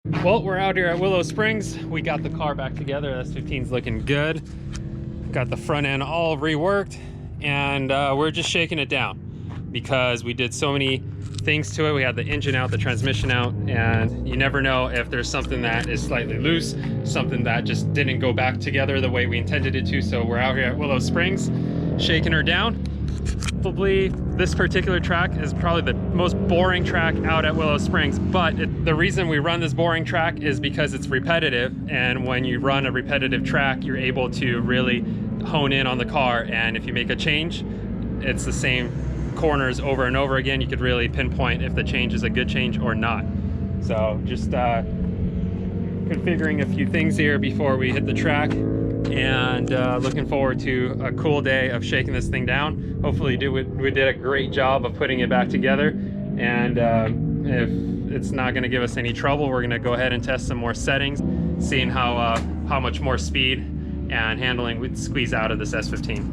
Well, we're out here at Willow Springs. We got the car back together. S15's looking good. Got the front end all reworked, and we're just shaking it down because we did so many things to it. We had the engine out, the transmission out, and you never know if there's something that is slightly loose, something that just didn't go back together the way we intended it to. So we're out here at Willow Springs, shaking her down. Probably this particular track is probably the most boring track out at Willow Springs, but the reason we run this boring track is because it's repetitive, and when you run a repetitive track, you're able to really hone in on the car, and if you make a change, it's the same corners over and over again. You could really pinpoint if the change is a good change or not. So just configuring a few things here before we hit the track, and looking forward to a cool day of shaking this thing down. Hopefully we did a great job of putting it back together, and if it's not going to give us any trouble, we're going to go ahead and test some more settings, seeing how much more speed and handling we'd squeeze out of this S15.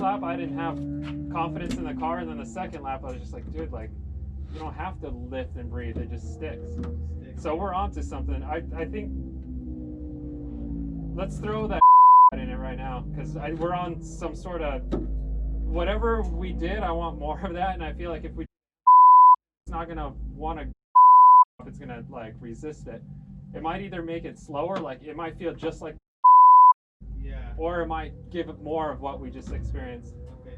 lap, I didn't have confidence in the car, and then the second lap, I was just like, dude, like, you don't have to lift and breathe, it just sticks. So we're onto something. I think, let's throw that in it right now, because we're on some sort of, whatever we did, I want more of that, and I feel like if we, it's not gonna want to, it's gonna like resist it. It might either make it slower, like it might feel just like, yeah, or it might give it more of what we just experienced. Okay.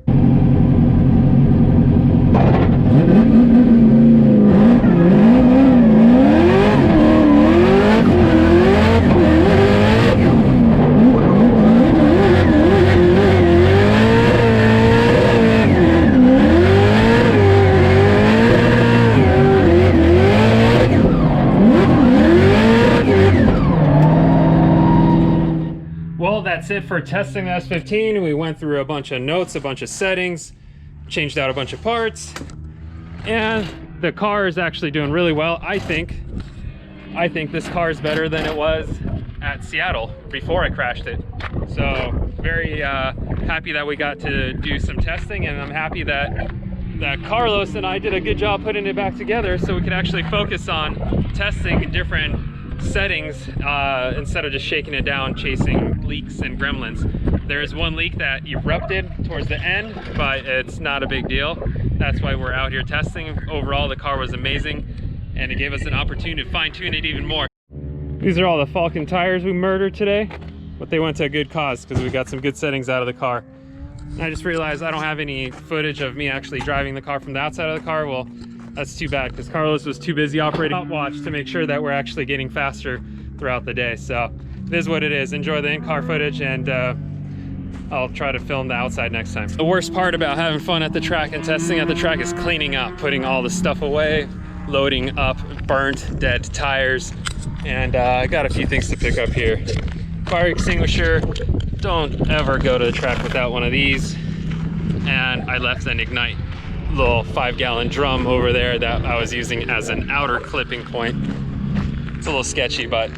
Well, that's it for testing the S15. We went through a bunch of notes, a bunch of settings, changed out a bunch of parts, and the car is actually doing really well. I think this car is better than it was at Seattle before I crashed it. So very happy that we got to do some testing, and I'm happy that Carlos and I did a good job putting it back together so we could actually focus on testing different settings instead of just shaking it down, chasing leaks and gremlins. There is one leak that erupted towards the end, but it's not a big deal. That's why we're out here testing. Overall, the car was amazing, and it gave us an opportunity to fine-tune it even more. These are all the Falcon tires we murdered today, but they went to a good cause because we got some good settings out of the car. And I just realized I don't have any footage of me actually driving the car from the outside of the car. Well, that's too bad because Carlos was too busy operating stopwatch to make sure that we're actually getting faster throughout the day. So it is what it is. Enjoy the in-car footage, and I'll try to film the outside next time. The worst part about having fun at the track and testing at the track is cleaning up, putting all the stuff away, loading up burnt, dead tires, and I got a few things to pick up here. Fire extinguisher. Don't ever go to the track without one of these. And I left an Ignite little 5-gallon drum over there that I was using as an outer clipping point. It's a little sketchy, but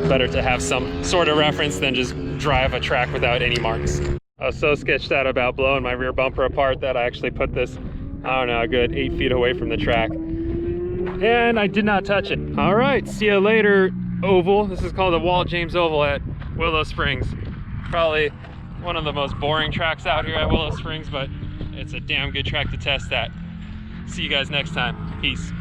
better to have some sort of reference than just drive a track without any marks. I was so sketched out about blowing my rear bumper apart that I actually put this, I don't know, a good 8 feet away from the track. And I did not touch it. All right, see you later, oval. This is called the Walt James Oval at Willow Springs. Probably one of the most boring tracks out here at Willow Springs, but it's a damn good track to test at. See you guys next time. Peace.